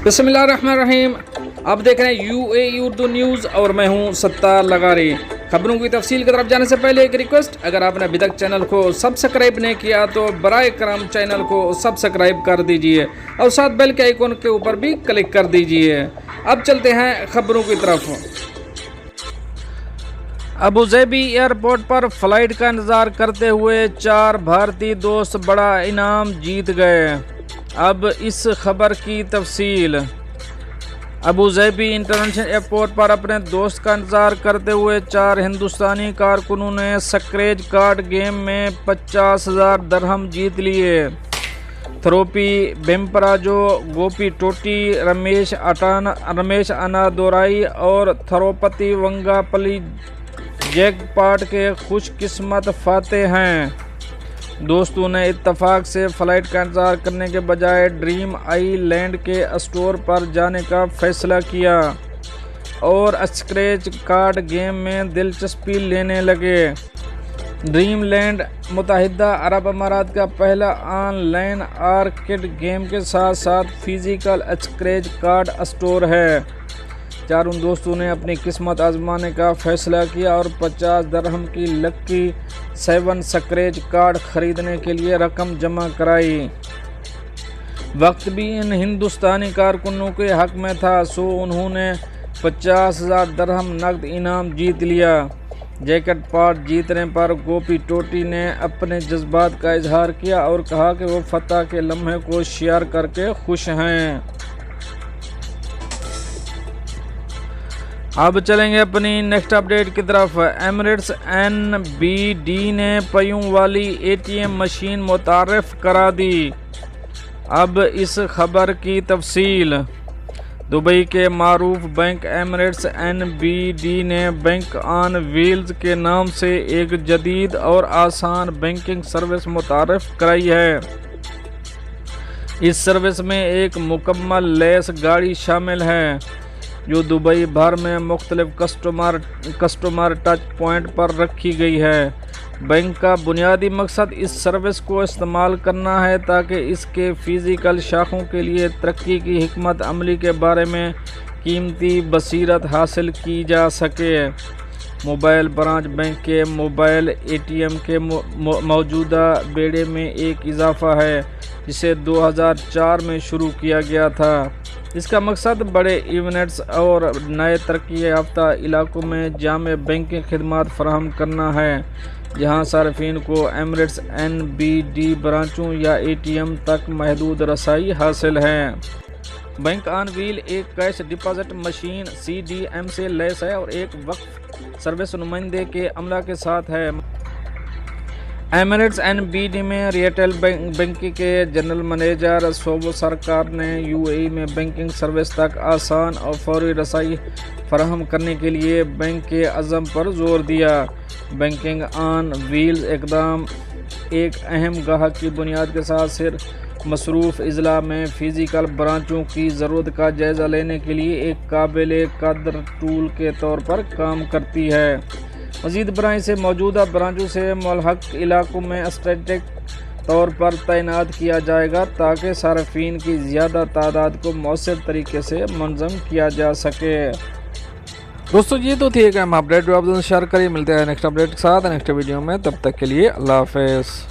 बिस्मिल्लाहिर्रहमानिर्रहीम। आप देख रहे हैं UAE उर्दू न्यूज़ और मैं हूं सत्तार लगारी। खबरों की तफसील की तरफ जाने से पहले एक रिक्वेस्ट, अगर आपने अभी तक चैनल को सब्सक्राइब नहीं किया तो बराए करम चैनल को सब्सक्राइब कर दीजिए और साथ बेल के आइकन के ऊपर भी क्लिक कर दीजिए। अब चलते हैं खबरों की तरफ। अबू ज़ैबी एयरपोर्ट पर फ्लाइट का इंतज़ार करते हुए 4 भारतीय दोस्त बड़ा इनाम जीत गए। अब इस खबर की तफसील। अबू ज़ैबी इंटरनेशनल एयरपोर्ट पर अपने दोस्त का इंतज़ार करते हुए 4 हिंदुस्तानी कारकुनों ने स्क्रैच कार्ड गेम में 50,000 दरहम जीत लिए। थ्रोपी बेम्पराजो, गोपी टोटी, रमेश अनादोराई और थरोपति वंगापली जैकपॉट के खुशकिस्मत फाते हैं। दोस्तों ने इत्तफाक से फ़्लाइट का इंतज़ार करने के बजाय ड्रीम आइलैंड के स्टोर पर जाने का फ़ैसला किया और स्क्रैच कार्ड गेम में दिलचस्पी लेने लगे। ड्रीम लैंड मुत्तहिदा अरब अमारात का पहला ऑनलाइन आर्केड गेम के साथ साथ फिज़िकल स्क्रैच कार्ड स्टोर है। चारों दोस्तों ने अपनी किस्मत आजमाने का फ़ैसला किया और 50 दरहम की लकी 7 स्क्रैच कार्ड ख़रीदने के लिए रकम जमा कराई। वक्त भी इन हिंदुस्तानी कारकुनों के हक़ में था, सो उन्होंने 50,000 दरहम नकद इनाम जीत लिया। जैकेट पॉट जीतने पर गोपी टोटी ने अपने जज्बात का इजहार किया और कहा कि वो फतह के लम्हे को शेयर करके खुश हैं। अब चलेंगे अपनी नेक्स्ट अपडेट की तरफ। एमिरेट्स NBD ने पहियों वाली ATM मशीन मुतारफ़ करा दी। अब इस खबर की तफसील। दुबई के मारूफ बैंक एमिरेट्स NBD ने बैंक ऑन व्हील्स के नाम से एक जदीद और आसान बैंकिंग सर्विस मुतारफ़ कराई है। इस सर्विस में एक मुकम्मल लैस गाड़ी शामिल है जो दुबई भर में मुख्तलिफ कस्टमर टच पॉइंट पर रखी गई है। बैंक का बुनियादी मकसद इस सर्विस को इस्तेमाल करना है ताकि इसके फ़िज़िकल शाखों के लिए तरक्की की हिकमत अमली के बारे में कीमती बसीरत हासिल की जा सके। मोबाइल ब्रांच बैंक के मोबाइल ATM के मौजूदा बेड़े में एक इजाफा है जिसे 2004 में शुरू किया गया था। इसका मकसद बड़े इवेंट्स और नए तरक्की याफ्ता इलाकों में जामे बैंकिंग खिदमात फराहम करना है जहां सार्फिन को एमिरेट्स NBD ब्रांचों या ATM तक महदूद रसाई हासिल है। बैंक ऑन व्हील एक कैश डिपॉजिट मशीन CDM से लैस है और एक वक्फ सर्विस नुमाइंदे के अमला के साथ है। एमिरेट्स NBD में रिटेल बैंकिंग के जनरल मैनेजर सोबो सरकार ने UAE में बैंकिंग सर्विस तक आसान और फौरी रसाई फराहम करने के लिए बैंक के अज़म पर जोर दिया। बैंकिंग ऑन व्हील्स इक़दाम एक अहम गाहक की बुनियाद के साथ सिर्फ मसरूफ़ अज़ला में फ़िज़िकल ब्रांचों की ज़रूरत का जायज़ा लेने के लिए एक काबिल कदर टूल के तौर पर काम करती है। मज़ीद ब्रांच से मौजूदा ब्रांचों से मुल्हक़ इलाकों में स्ट्रेटेजिक तौर पर तैनात किया जाएगा ताकि सार्फिन की ज़्यादा तादाद को मौसर तरीके से मुनज़्ज़म किया जा सके। दोस्तों ये तो थी एक अहम अपडेट जो आप शेयर करिए। मिलते हैं नेक्स्ट अपडेट के साथ नेक्स्ट वीडियो में, तब तक के लिए अल्लाह हाफ़िज़।